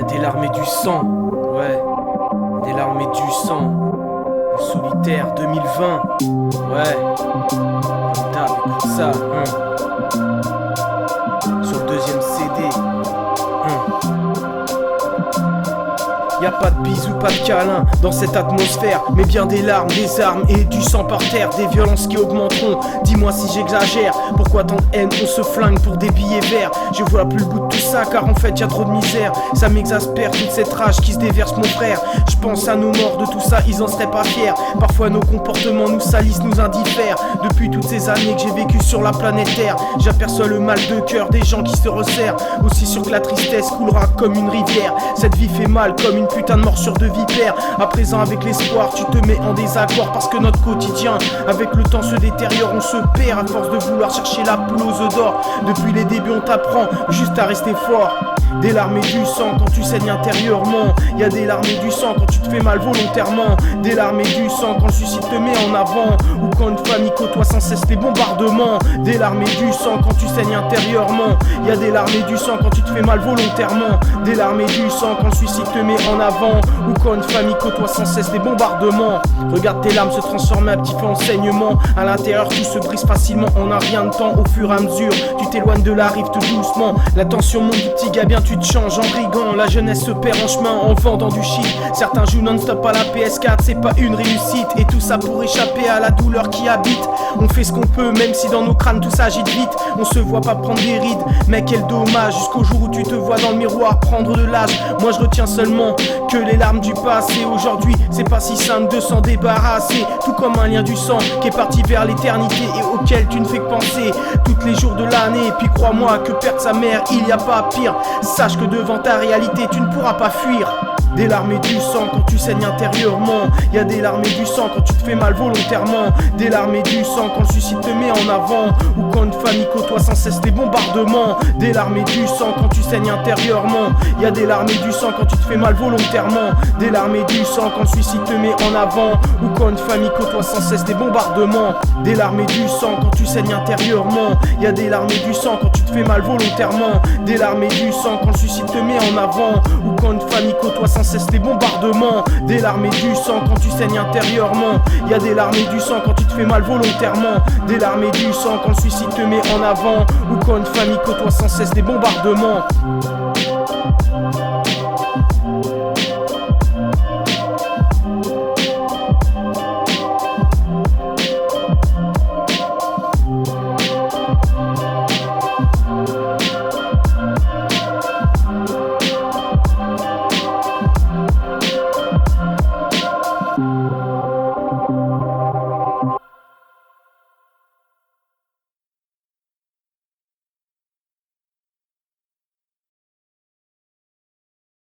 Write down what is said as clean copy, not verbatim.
des larmes et du sang, ouais, des larmes et du sang. Le solitaire 2020, ouais, comme d'hab, écoute ça, sur le deuxième CD, Y'a pas de bisous, pas de câlins dans cette atmosphère, mais bien des larmes, des armes et du sang par terre, des violences qui augmenteront. Dis-moi si j'exagère, pourquoi tant de haine, on se flingue pour des billets verts. Je vois plus le bout de tout ça car en fait y'a trop de misère. Ça m'exaspère toute cette rage qui se déverse mon frère. Je pense à nos morts, de tout ça ils en seraient pas fiers. Parfois nos comportements nous salissent, nous indiffèrent. Depuis toutes ces années que j'ai vécu sur la planète Terre, j'aperçois le mal de cœur des gens qui se resserrent. Aussi sûr que la tristesse coulera comme une rivière. Cette vie fait mal comme une putain de morsure de vipère. À présent avec l'espoir tu te mets en désaccord, parce que notre quotidien avec le temps se détériore. On se perd à force de vouloir chercher la poule aux œufs d'or. Depuis les débuts on t'apprend juste à rester fort. Des larmes et du sang quand tu saignes intérieurement. Y'a des larmes et du sang quand tu te fais mal volontairement. Des larmes et du sang quand le suicide te met en avant, ou quand une famille côtoie sans cesse les bombardements. Des larmes et du sang quand tu saignes intérieurement. Y'a des larmes et du sang quand tu te fais mal volontairement. Des larmes et du sang quand le suicide te met en avant, ou quand une famille côtoie sans cesse les bombardements. Regarde tes larmes se transformer à petit feu en saignement. À l'intérieur tout se brise facilement en un rien de temps. Au fur et à mesure tu t'éloignes de la rive tout doucement. La tension monte du petit gars, bien tu te changes en brigand. La jeunesse se perd en chemin en vendant du shit. Certains jouent non-stop à la PS4, c'est pas une réussite. Et tout ça pour échapper à la douleur qui habite. On fait ce qu'on peut même si dans nos crânes tout s'agite vite. On se voit pas prendre des rides, mais quel dommage. Jusqu'au jour où tu te vois dans le miroir prendre de l'âge. Moi je retiens seulement que les larmes du passé. Aujourd'hui c'est pas si simple de s'en débarrasser. Tout comme un lien du sang qui est parti vers l'éternité et auquel tu ne fais que penser tous les jours de l'année. Et puis crois-moi que perdre sa mère il y a pas pire. Sache que devant ta réalité tu ne pourras pas fuir. Des larmes et du sang quand tu saignes intérieurement. Y'a des larmes et du sang quand tu te fais mal volontairement. Des larmes et du sang quand le suicide te met en avant, ou quand une famille côtoie sans cesse les bombardements. Des larmes et du sang quand tu saignes intérieurement. Y'a des larmes et du sang quand tu te fais mal volontairement. Des larmes et du sang quand le suicide te met en avant, ou quand une famille côtoie sans cesse les bombardements. Des larmes et du sang quand tu saignes intérieurement. Y'a des larmes et du sang quand tu te fais mal volontairement. Des larmes et du sang quand le suicide te met en avant, ou quand une famille côtoie sans cesse les bombardements. Des larmes et du sang quand tu saignes intérieurement. Y'a des larmes et du sang quand tu te fais mal volontairement. Des larmes et du sang quand le suicide te met en avant, ou quand une famille côtoie sans cesse les bombardements.